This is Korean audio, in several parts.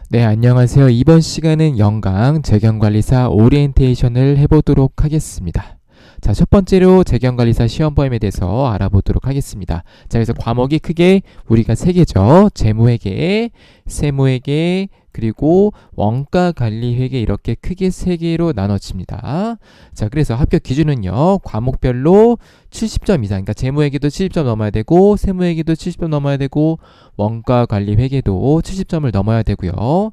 네, 안녕하세요. 이번 시간은 연강 재경관리사 오리엔테이션을 해보도록 하겠습니다. 자, 첫 번째로 재경관리사 시험 범위에 대해서 알아보도록 하겠습니다. 자, 그래서 과목이 크게 우리가 세 개죠. 재무회계, 세무회계, 그리고 원가관리회계 이렇게 크게 세 개로 나눠집니다. 자, 그래서 합격 기준은요. 과목별로 70점 이상, 그러니까 재무회계도 70점 넘어야 되고 세무회계도 70점 넘어야 되고 원가관리회계도 70점을 넘어야 되고요.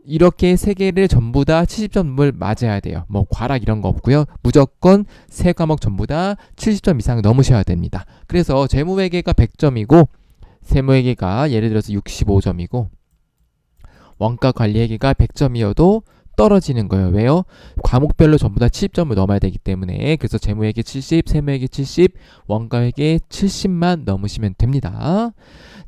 이렇게 세 개를 전부 다 70점을 맞아야 돼요. 뭐 과락 이런 거 없고요. 무조건 세 과목 전부 다 70점 이상 넘으셔야 됩니다. 그래서 재무회계가 100점이고 세무회계가 예를 들어서 65점이고 원가관리회계가 100점이어도 떨어지는 거예요. 왜요? 과목별로 전부 다 70점을 넘어야 되기 때문에. 그래서 재무회계 70, 세무회계 70, 원가회계 70만 넘으시면 됩니다.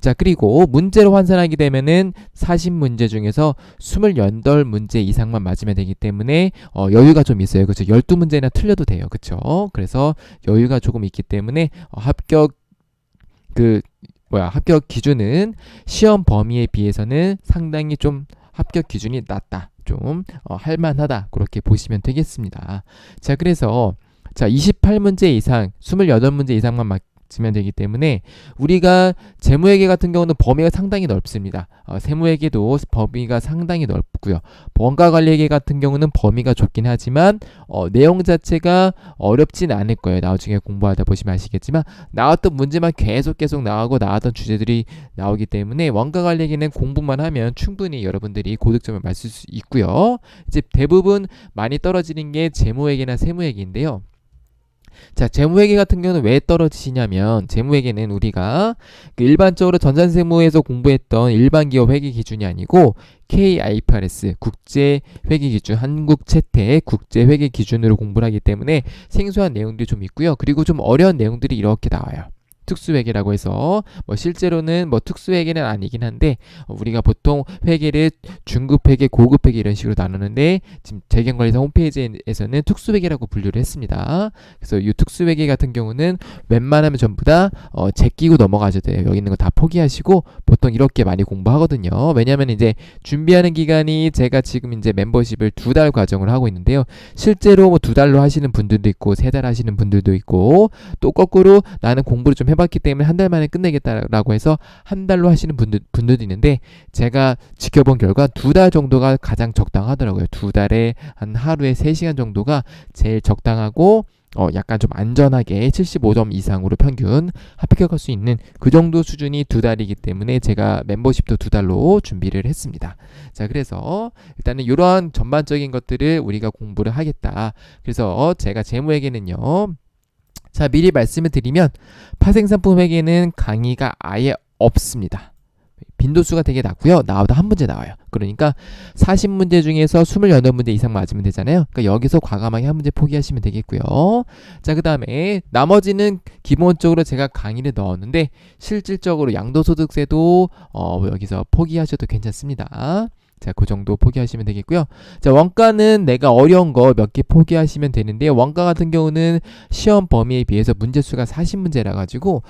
자, 그리고 문제로 환산하게 되면은 40문제 중에서 28문제 이상만 맞으면 되기 때문에 여유가 좀 있어요. 그렇죠? 12문제나 틀려도 돼요. 그렇죠? 그래서 여유가 조금 있기 때문에 합격 합격 기준은 시험 범위에 비해서는 상당히 좀 합격 기준이 낮다. 좀 할만하다. 그렇게 보시면 되겠습니다. 자, 그래서 28문제 이상, 28문제 이상만 맞으면 되기 때문에 우리가 재무회계 같은 경우는 범위가 상당히 넓습니다. 세무회계도 범위가 상당히 넓고요. 원가관리회계 같은 경우는 범위가 좁긴 하지만 내용 자체가 어렵진 않을 거예요. 나중에 공부하다 보시면 아시겠지만 나왔던 문제만 계속 나오고 나왔던 주제들이 나오기 때문에 원가관리회계는 공부만 하면 충분히 여러분들이 고득점을 맞을 수 있고요. 이제 대부분 많이 떨어지는 게 재무회계나 세무회계인데요. 자, 재무회계 같은 경우는 왜 떨어지냐면 재무회계는 우리가 일반적으로 전산세무에서 공부했던 일반기업 회계 기준이 아니고 KIFRS 국제회계기준, 한국채택 국제회계 기준으로 공부를 하기 때문에 생소한 내용들이 좀 있고요. 그리고 좀 어려운 내용들이 이렇게 나와요. 특수회계라고 해서 실제로는 특수회계는 아니긴 한데 우리가 보통 회계를 중급회계, 고급회계 이런 식으로 나누는데 지금 재경관리사 홈페이지에서는 특수회계라고 분류를 했습니다. 그래서 이 특수회계 같은 경우는 웬만하면 전부 다 제끼고 넘어가셔도 돼요. 여기 있는 거 다 포기하시고 보통 이렇게 많이 공부하거든요. 왜냐하면 이제 준비하는 기간이 제가 지금 이제 멤버십을 2달 과정을 하고 있는데요. 실제로 2달로 하시는 분들도 있고 3달 하시는 분들도 있고 또 거꾸로 나는 공부를 좀 해봤기 때문에 한 달 만에 끝내겠다라고 해서 한 달로 하시는 분들도 있는데 제가 지켜본 결과 2달 정도가 가장 적당하더라고요. 2달에 한 하루에 3시간 정도가 제일 적당하고 약간 좀 안전하게 75점 이상으로 평균 합격할 수 있는 그 정도 수준이 2달이기 때문에 제가 멤버십도 2달로 준비를 했습니다. 자, 그래서 일단은 이러한 전반적인 것들을 우리가 공부를 하겠다. 그래서 제가 재무회계는요. 자, 미리 말씀을 드리면 파생상품 회계는 강의가 아예 없습니다. 빈도수가 되게 낮고요. 나와도 한 문제 나와요. 그러니까 40문제 중에서 28문제 이상 맞으면 되잖아요. 그러니까 여기서 과감하게 한 문제 포기하시면 되겠고요. 자, 그 다음에 나머지는 기본적으로 제가 강의를 넣었는데 실질적으로 양도소득세도 여기서 포기하셔도 괜찮습니다. 자, 그 정도 포기하시면 되겠고요. 자, 원가는 내가 어려운 거 몇 개 포기하시면 되는데 원가 같은 경우는 시험 범위에 비해서 문제수가 40문제라 가지고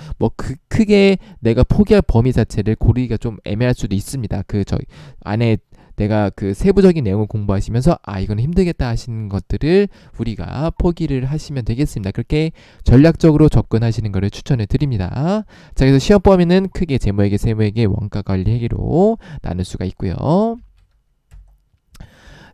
크게 내가 포기할 범위 자체를 고르기가 좀 애매할 수도 있습니다. 저 안에 내가 세부적인 내용을 공부하시면서 이거는 힘들겠다 하시는 것들을 우리가 포기를 하시면 되겠습니다. 그렇게 전략적으로 접근하시는 것을 추천을 드립니다. 자, 그래서 시험 범위는 크게 재무회계, 세무회계, 원가관리회계로 나눌 수가 있고요.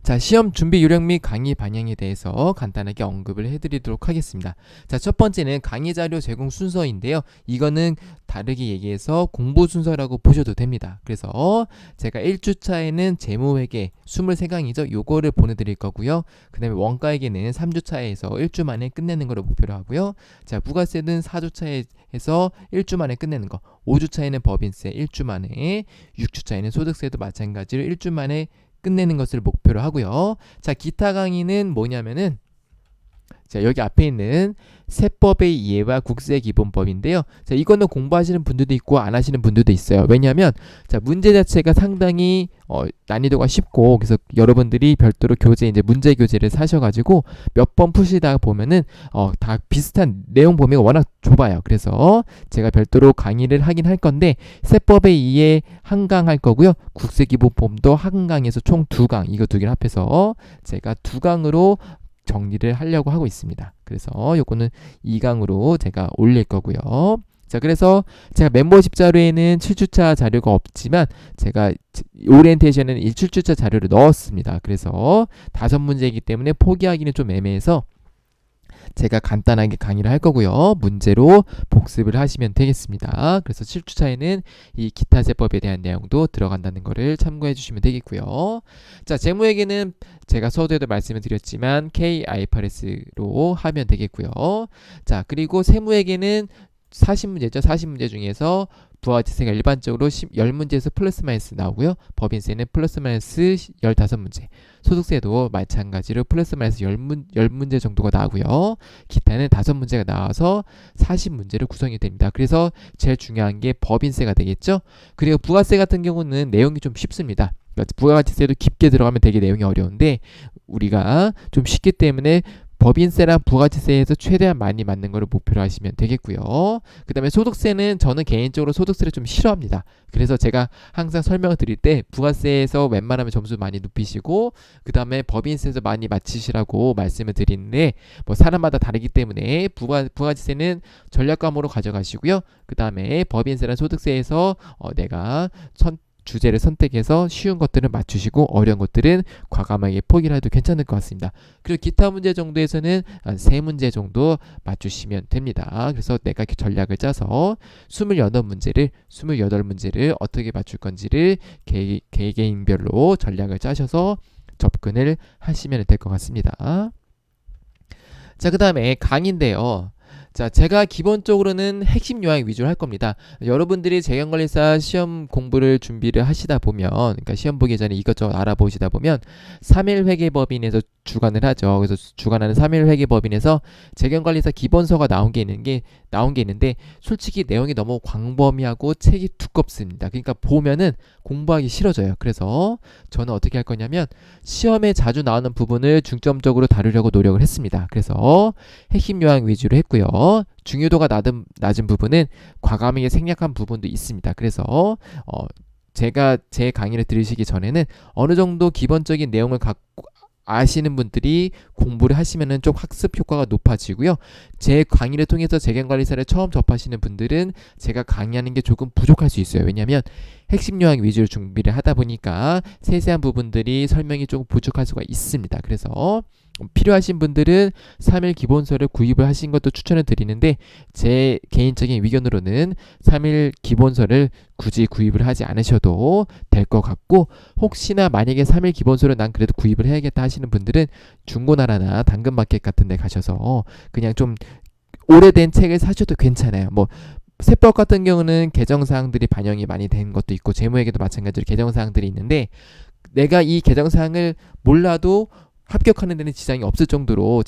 자, 시험 준비 요령 및 강의 방향에 대해서 간단하게 언급을 해드리도록 하겠습니다. 자, 첫 번째는 강의 자료 제공 순서인데요. 이거는 다르게 얘기해서 공부 순서라고 보셔도 됩니다. 그래서 제가 1주차에는 재무회계 23강이죠. 요거를 보내드릴 거고요. 그 다음에 원가회계는 3주차에서 1주 만에 끝내는 거를 목표로 하고요. 자, 부가세는 4주차에 해서 1주 만에 끝내는 거, 5주차에는 법인세 1주 만에, 6주차에는 소득세도 마찬가지로 1주 만에 끝내는 것을 목표로 하고요. 자, 기타 강의는 뭐냐면은 자, 여기 앞에 있는 세법의 이해와 국세 기본법인데요. 자, 이거는 공부하시는 분들도 있고 안 하시는 분들도 있어요. 왜냐하면 자, 문제 자체가 상당히 난이도가 쉽고, 그래서 여러분들이 별도로 교재 이제 문제 교재를 사셔가지고 몇 번 푸시다 보면은 다 비슷한 내용 범위가 워낙 좁아요. 그래서 제가 별도로 강의를 하긴 할 건데, 세법의 이해 한 강 할 거고요. 국세 기본법도 한 강에서 총 2강, 이거 2개를 합해서 제가 2강으로 정리를 하려고 하고 있습니다. 그래서 요거는 2강으로 제가 올릴 거고요. 자, 그래서 제가 멤버십 자료에는 7주차 자료가 없지만 제가 오리엔테이션은 1출주차 자료를 넣었습니다. 그래서 5문제이기 때문에 포기하기는 좀 애매해서 제가 간단하게 강의를 할 거고요. 문제로 복습을 하시면 되겠습니다. 그래서 7주차에는 이 기타 세법에 대한 내용도 들어간다는 것을 참고해 주시면 되겠고요. 자, 재무회계는 제가 서두에도 말씀을 드렸지만 K-IFRS로 하면 되겠고요. 자, 그리고 세무회계는 40문제죠. 40문제 중에서 부가가치세가 일반적으로 10문제에서 플러스 마이너스 나오고요. 법인세는 플러스 마이너스 15문제. 소득세도 마찬가지로 플러스 마이너스 10문제 정도가 나오고요. 기타는 5문제가 나와서 40문제로 구성이 됩니다. 그래서 제일 중요한 게 법인세가 되겠죠. 그리고 부가세 같은 경우는 내용이 좀 쉽습니다. 그러니까 부가가치세도 깊게 들어가면 되게 내용이 어려운데 우리가 좀 쉽기 때문에 법인세랑 부가가치세에서 최대한 많이 맞는 거를 목표로 하시면 되겠고요. 그 다음에 소득세는 저는 개인적으로 소득세를 좀 싫어합니다. 그래서 제가 항상 설명을 드릴 때 부가세에서 웬만하면 점수 많이 높이시고 그 다음에 법인세에서 많이 맞추시라고 말씀을 드리는데, 뭐 사람마다 다르기 때문에 부가가치세는 전략 과목으로 가져가시고요. 그 다음에 법인세랑 소득세에서 내가 주제를 선택해서 쉬운 것들은 맞추시고 어려운 것들은 과감하게 포기를 해도 괜찮을 것 같습니다. 그리고 기타 문제 정도에서는 한 3문제 정도 맞추시면 됩니다. 그래서 내가 전략을 짜서 28문제를 어떻게 맞출 건지를 개개인별로 전략을 짜셔서 접근을 하시면 될 것 같습니다. 자, 그 다음에 강의인데요. 자, 제가 기본적으로는 핵심 요약 위주로 할 겁니다. 여러분들이 재경관리사 시험 공부를 준비를 하시다 보면, 그러니까 시험 보기 전에 이것저것 알아보시다 보면 3.1회계법인에서 주관을 하죠. 그래서 주관하는 3.1회계법인에서 재경관리사 기본서가 나온 게 있는데 솔직히 내용이 너무 광범위하고 책이 두껍습니다. 그러니까 보면은 공부하기 싫어져요. 그래서 저는 어떻게 할 거냐면 시험에 자주 나오는 부분을 중점적으로 다루려고 노력을 했습니다. 그래서 핵심 요약 위주로 했고요. 중요도가 낮은 부분은 과감하게 생략한 부분도 있습니다. 그래서 제가 제 강의를 들으시기 전에는 어느 정도 기본적인 내용을 갖고 아시는 분들이 공부를 하시면은 좀 학습 효과가 높아지고요. 제 강의를 통해서 재경관리사를 처음 접하시는 분들은 제가 강의하는 게 조금 부족할 수 있어요. 왜냐하면 핵심 요약 위주로 준비를 하다 보니까 세세한 부분들이 설명이 조금 부족할 수가 있습니다. 그래서 필요하신 분들은 3일 기본서를 구입을 하신 것도 추천을 드리는데, 제 개인적인 의견으로는 3일 기본서를 굳이 구입을 하지 않으셔도 될 것 같고, 혹시나 만약에 3일 기본서를 난 그래도 구입을 해야겠다 하시는 분들은 중고나라나 당근마켓 같은 데 가셔서 그냥 좀 오래된 책을 사셔도 괜찮아요. 뭐 세법 같은 경우는 개정사항들이 반영이 많이 된 것도 있고 재무회계도 마찬가지로 개정사항들이 있는데, 내가 이 개정사항을 몰라도 합격하는 데는 지장이 없을 정도로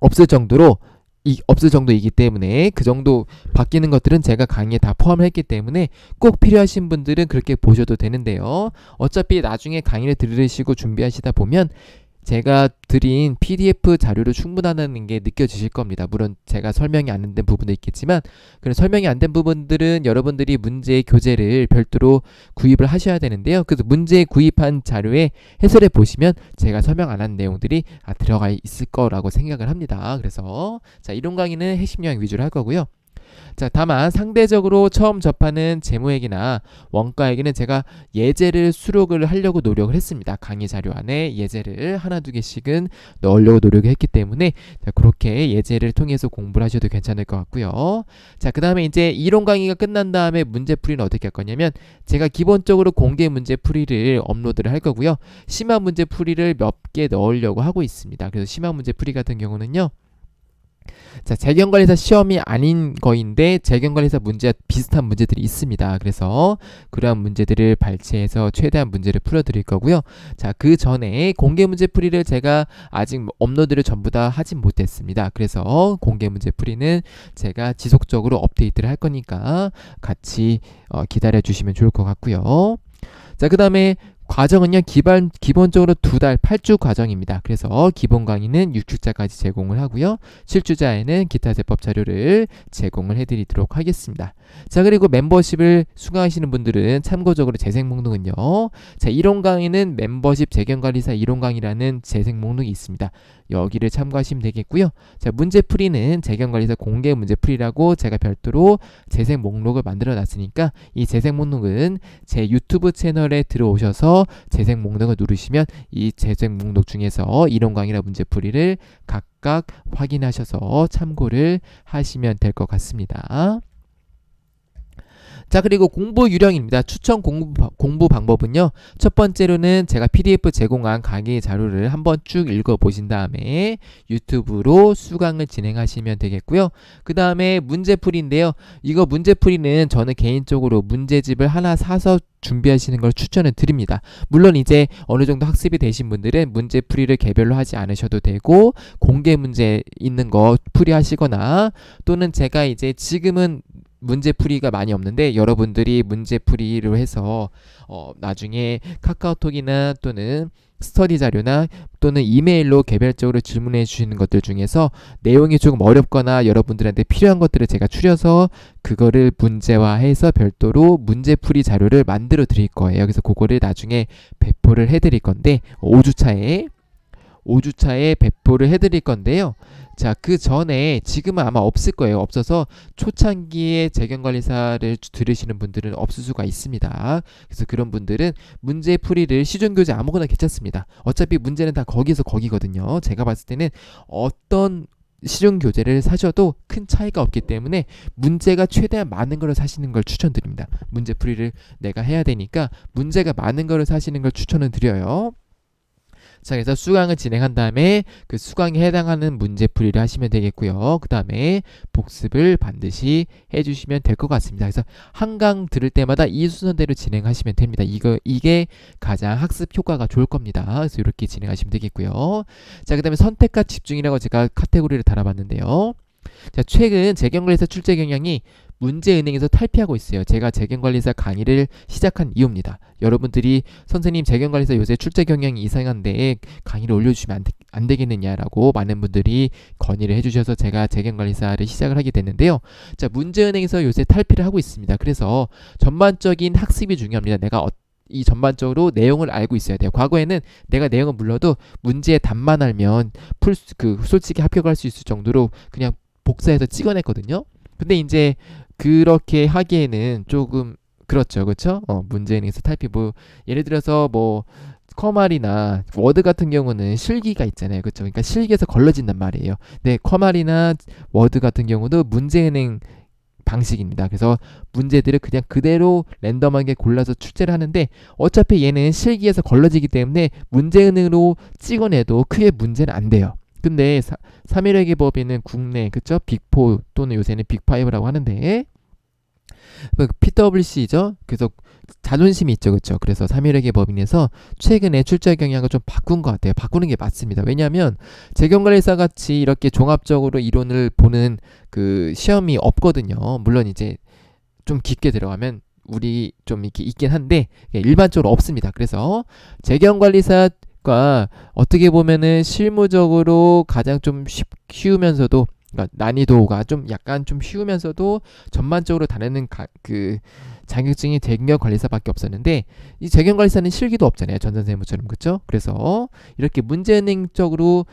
없을 정도이기 때문에 그 정도 바뀌는 것들은 제가 강의에 다 포함했기 때문에 꼭 필요하신 분들은 그렇게 보셔도 되는데요. 어차피 나중에 강의를 들으시고 준비하시다 보면 제가 드린 PDF 자료로 충분하다는 게 느껴지실 겁니다. 물론 제가 설명이 안 된 부분도 있겠지만, 그런 설명이 안 된 부분들은 여러분들이 문제 교재를 별도로 구입을 하셔야 되는데요. 그래서 문제 구입한 자료에 해설해 보시면 제가 설명 안 한 내용들이 들어가 있을 거라고 생각을 합니다. 그래서 자, 이론 강의는 핵심 요약 위주로 할 거고요. 자, 다만 상대적으로 처음 접하는 재무회계나 원가회계는 제가 예제를 수록을 하려고 노력을 했습니다. 강의 자료 안에 예제를 하나 두 개씩은 넣으려고 노력을 했기 때문에 자, 그렇게 예제를 통해서 공부를 하셔도 괜찮을 것 같고요. 자, 그 다음에 이제 이론 강의가 끝난 다음에 문제풀이는 어떻게 할 거냐면 제가 기본적으로 공개 문제풀이를 업로드를 할 거고요. 심화 문제풀이를 몇 개 넣으려고 하고 있습니다. 그래서 심화 문제풀이 같은 경우는요, 자, 재경관리사 시험이 아닌 거인데 재경관리사 문제와 비슷한 문제들이 있습니다. 그래서 그러한 문제들을 발췌해서 최대한 문제를 풀어드릴 거고요. 자, 그 전에 공개 문제 풀이를 제가 아직 업로드를 전부 다 하진 못했습니다. 그래서 공개 문제 풀이는 제가 지속적으로 업데이트를 할 거니까 같이 기다려 주시면 좋을 것 같고요. 자, 그 다음에 과정은요, 기본적으로 2달 8주 과정입니다. 그래서 기본 강의는 6주차까지 제공을 하고요. 7주차에는 기타 제법 자료를 제공을 해드리도록 하겠습니다. 자, 그리고 멤버십을 수강하시는 분들은 참고적으로 재생 목록은요. 자, 이론 강의는 멤버십 재경관리사 이론 강의라는 재생 목록이 있습니다. 여기를 참고하시면 되겠고요. 자, 문제풀이는 재경관리사 공개 문제풀이라고 제가 별도로 재생 목록을 만들어 놨으니까 이 재생 목록은 제 유튜브 채널에 들어오셔서 재생 목록을 누르시면 이 재생 목록 중에서 이론 강의나 문제풀이를 각각 확인하셔서 참고를 하시면 될 것 같습니다. 자, 그리고 공부 유령입니다. 추천 공부 방법은요. 첫 번째로는 제가 PDF 제공한 강의 자료를 한번 쭉 읽어보신 다음에 유튜브로 수강을 진행하시면 되겠고요. 그 다음에 문제풀이인데요. 이거 문제풀이는 저는 개인적으로 문제집을 하나 사서 준비하시는 걸 추천을 드립니다. 물론 이제 어느 정도 학습이 되신 분들은 문제풀이를 개별로 하지 않으셔도 되고 공개 문제 있는 거 풀이하시거나 또는 제가 이제 지금은 문제풀이가 많이 없는데 여러분들이 문제풀이로 해서 나중에 카카오톡이나 또는 스터디 자료나 또는 이메일로 개별적으로 질문해 주시는 것들 중에서 내용이 조금 어렵거나 여러분들한테 필요한 것들을 제가 추려서 그거를 문제화해서 별도로 문제풀이 자료를 만들어 드릴 거예요. 그래서 그거를 나중에 배포를 해 드릴 건데 5주차에 배포를 해 드릴 건데요. 자, 그 전에 지금은 아마 없을 거예요. 없어서 초창기에 재경관리사를 들으시는 분들은 없을 수가 있습니다. 그래서 그런 분들은 문제풀이를 시중교재 아무거나 괜찮습니다. 어차피 문제는 다 거기서 거기거든요. 제가 봤을 때는 어떤 실용 교재를 사셔도 큰 차이가 없기 때문에 문제가 최대한 많은 걸 사시는 걸 추천드립니다. 문제풀이를 내가 해야 되니까 문제가 많은 걸 사시는 걸 추천을 드려요. 자, 그래서 수강을 진행한 다음에 그 수강에 해당하는 문제풀이를 하시면 되겠고요. 그 다음에 복습을 반드시 해주시면 될 것 같습니다. 그래서 한 강 들을 때마다 이 순서대로 진행하시면 됩니다. 이게 가장 학습 효과가 좋을 겁니다. 그래서 이렇게 진행하시면 되겠고요. 자, 그 다음에 선택과 집중이라고 제가 카테고리를 달아봤는데요. 자, 최근 재경관리사 출제 경향이 문제은행에서 탈피하고 있어요. 제가 재경관리사 강의를 시작한 이유입니다. 여러분들이 선생님 재경관리사 요새 출제 경향이 이상한데 강의를 올려주시면 안 되겠느냐라고 많은 분들이 건의를 해주셔서 제가 재경관리사를 시작을 하게 됐는데요. 자, 문제은행에서 요새 탈피를 하고 있습니다. 그래서 전반적인 학습이 중요합니다. 내가 이 전반적으로 내용을 알고 있어야 돼요. 과거에는 내가 내용을 몰라도 문제의 답만 알면 솔직히 합격할 수 있을 정도로 그냥 복사해서 찍어냈거든요. 근데 이제 그렇게 하기에는 조금 그렇죠. 문제은행에서 탈피 예를 들어서 커말이나 워드 같은 경우는 실기가 있잖아요. 그렇죠? 그러니까 실기에서 걸러진단 말이에요. 네, 커말이나 워드 같은 경우도 문제은행 방식입니다. 그래서 문제들을 그냥 그대로 랜덤하게 골라서 출제를 하는데 어차피 얘는 실기에서 걸러지기 때문에 문제은행으로 찍어내도 크게 문제는 안 돼요. 근데 3일회계 법인은 국내 빅4 또는 요새는 빅5라고 하는데 PwC죠. 그래서 자존심이 있죠. 그래서 3일회계 법인에서 최근에 출제 경향을 좀 바꾼 것 같아요. 바꾸는 게 맞습니다. 왜냐하면 재경관리사 같이 이렇게 종합적으로 이론을 보는 그 시험이 없거든요. 물론 이제 좀 깊게 들어가면 우리 좀 이렇게 있긴 한데 일반적으로 없습니다. 그래서 재경관리사 어떻게 보면은 실무적으로 가장 좀 쉬우면서도 그러니까 난이도가 좀 약간 좀 쉬우면서도 전반적으로 다루는 그 자격증이 재경관리사밖에 없었는데 이 재경관리사는 실기도 없잖아요. 전산세무처럼 그렇죠? 그래서 이렇게 문제은행적으로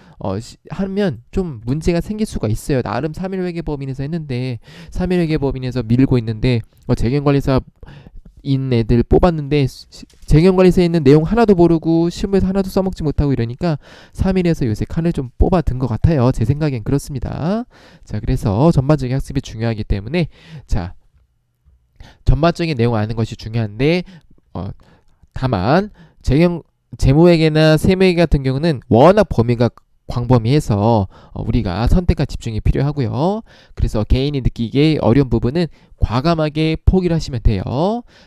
하면 좀 문제가 생길 수가 있어요. 나름 3일회계법인에서 했는데 3일회계법인에서 밀고 있는데 재경관리사 인 애들 뽑았는데 재경관리사에 있는 내용 하나도 모르고 실무에서 하나도 써먹지 못하고 이러니까 3일에서 요새 칸을 좀 뽑아든 것 같아요. 제 생각엔 그렇습니다. 자, 그래서 전반적인 학습이 중요하기 때문에 자, 전반적인 내용 아는 것이 중요한데 다만 재무회계나 세무회계 같은 경우는 워낙 범위가 광범위해서 우리가 선택과 집중이 필요하고요. 그래서 개인이 느끼기에 어려운 부분은 과감하게 포기를 하시면 돼요.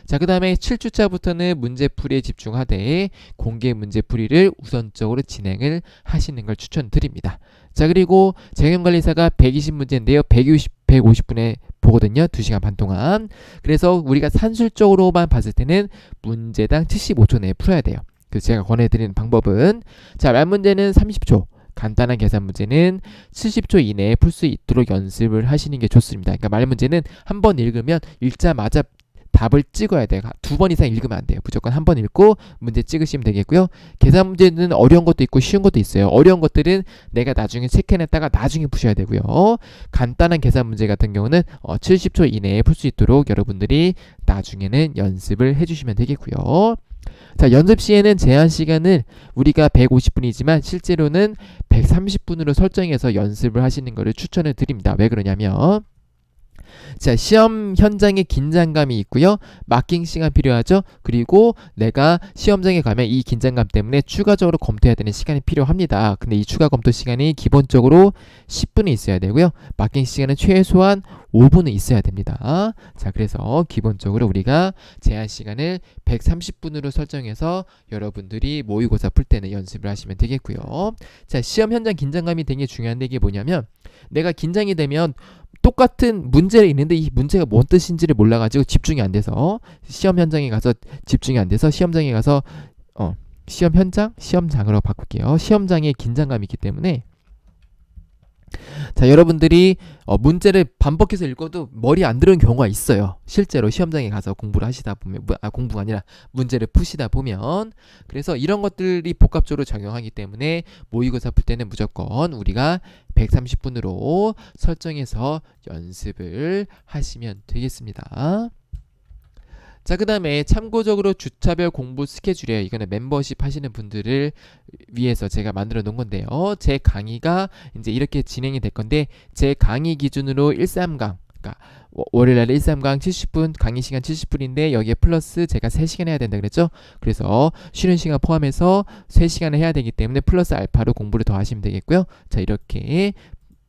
자, 그 다음에 7주차부터는 문제풀이에 집중하되 공개 문제풀이를 우선적으로 진행을 하시는 걸 추천드립니다. 자, 그리고 재경관리사가 120문제인데요. 150분에 보거든요. 2시간 반 동안. 그래서 우리가 산술적으로만 봤을 때는 문제당 75초 내에 풀어야 돼요. 그래서 제가 권해드리는 방법은, 자, 말문제는 30초, 간단한 계산 문제는 70초 이내에 풀 수 있도록 연습을 하시는 게 좋습니다. 그러니까 말문제는 한 번 읽으면 읽자마자 답을 찍어야 돼요. 2번 이상 읽으면 안 돼요. 무조건 한 번 읽고 문제 찍으시면 되겠고요. 계산 문제는 어려운 것도 있고 쉬운 것도 있어요. 어려운 것들은 내가 나중에 체크해냈다가 나중에 푸셔야 되고요. 간단한 계산 문제 같은 경우는 70초 이내에 풀 수 있도록 여러분들이 나중에는 연습을 해주시면 되겠고요. 자, 연습 시에는 제한 시간을 우리가 150분이지만 실제로는 130분으로 설정해서 연습을 하시는 것을 추천을 드립니다. 왜 그러냐면, 자, 시험 현장에 긴장감이 있고요. 마킹 시간 필요하죠. 그리고 내가 시험장에 가면 이 긴장감 때문에 추가적으로 검토해야 되는 시간이 필요합니다. 근데 이 추가 검토 시간이 기본적으로 10분이 있어야 되고요. 마킹 시간은 최소한 5분은 있어야 됩니다. 자, 그래서 기본적으로 우리가 제한 시간을 130분으로 설정해서 여러분들이 모의고사 풀 때는 연습을 하시면 되겠고요. 자, 시험 현장 긴장감이 되게 중요한데 이게 뭐냐면, 내가 긴장이 되면 똑같은 문제를 읽는데 이 문제가 뭔 뜻인지를 몰라가지고 집중이 안 돼서 시험 현장에 가서 집중이 안 돼서 시험장에 가서 시험장으로 바꿀게요. 시험장에 긴장감이 있기 때문에, 자, 여러분들이 문제를 반복해서 읽어도 머리 안 들어오는 경우가 있어요. 실제로 시험장에 가서 공부를 하시다 보면, 공부가 아니라 문제를 푸시다 보면. 그래서 이런 것들이 복합적으로 작용하기 때문에 모의고사 풀 때는 무조건 우리가 130분으로 설정해서 연습을 하시면 되겠습니다. 자, 그 다음에 참고적으로 주차별 공부 스케줄이에요. 이거는 멤버십 하시는 분들을 위해서 제가 만들어 놓은 건데요. 제 강의가 이제 이렇게 진행이 될 건데, 제 강의 기준으로 1~3강, 그러니까 월요일날 1~3강 70분, 강의 시간 70분인데 여기에 플러스 제가 3시간 해야 된다 그랬죠. 그래서 쉬는 시간 포함해서 3시간을 해야 되기 때문에 플러스 알파로 공부를 더 하시면 되겠고요. 자, 이렇게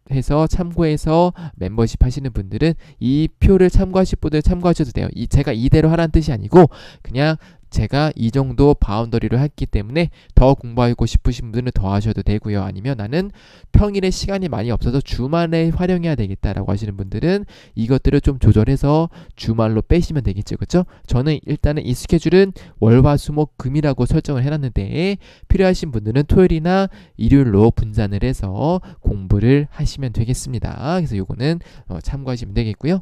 해서 참고해서 멤버십 하시는 분들은 이 표를 참고하실 분들 참고하셔도 돼요. 제가 이대로 하라는 뜻이 아니고 그냥 제가 이 정도 바운더리를 했기 때문에 더 공부하고 싶으신 분들은 더 하셔도 되고요. 아니면 나는 평일에 시간이 많이 없어서 주말에 활용해야 되겠다라고 하시는 분들은 이것들을 좀 조절해서 주말로 빼시면 되겠죠. 그렇죠? 저는 일단은 이 스케줄은 월화수목금이라고 설정을 해놨는데 필요하신 분들은 토요일이나 일요일로 분산을 해서 공부를 하시면 되겠습니다. 그래서 요거는 참고하시면 되겠고요.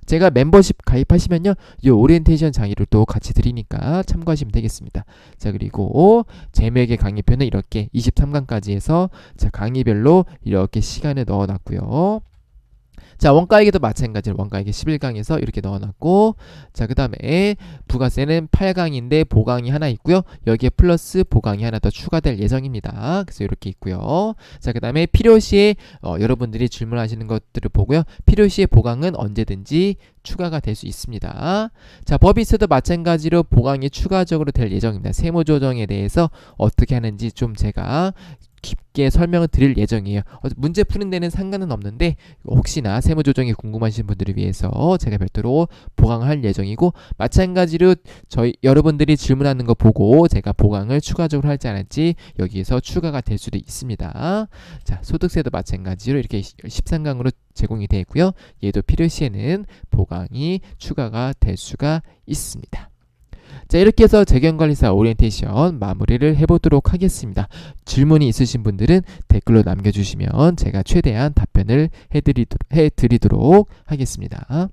제가 멤버십 가입하시면요, 이 오리엔테이션 강의를 또 같이 드리니까 참고하시면 되겠습니다. 자, 그리고 제맥의 강의표는 이렇게 23강까지 해서 자, 강의별로 이렇게 시간을 넣어놨고요. 자, 원가액에도 마찬가지로 원가액에 11강에서 이렇게 넣어놨고, 자, 그 다음에 부가세는 8강인데 보강이 하나 있고요. 여기에 플러스 보강이 하나 더 추가될 예정입니다. 그래서 이렇게 있고요. 자, 그 다음에 필요시에 여러분들이 질문하시는 것들을 보고요. 필요시에 보강은 언제든지 추가가 될 수 있습니다. 자, 법이스도 마찬가지로 보강이 추가적으로 될 예정입니다. 세무조정에 대해서 어떻게 하는지 좀 제가 깊게 설명을 드릴 예정이에요. 문제 푸는 데는 상관은 없는데 혹시나 세무조정이 궁금하신 분들을 위해서 제가 별도로 보강을 할 예정이고, 마찬가지로 여러분들이 질문하는 거 보고 제가 보강을 추가적으로 할지 안 할지 여기에서 추가가 될 수도 있습니다. 자, 소득세도 마찬가지로 이렇게 13강으로 제공이 되어 있고요. 얘도 필요시에는 보강이 추가가 될 수가 있습니다. 자, 이렇게 해서 재경관리사 오리엔테이션 마무리를 해보도록 하겠습니다. 질문이 있으신 분들은 댓글로 남겨주시면 제가 최대한 답변을 해드리도록 하겠습니다.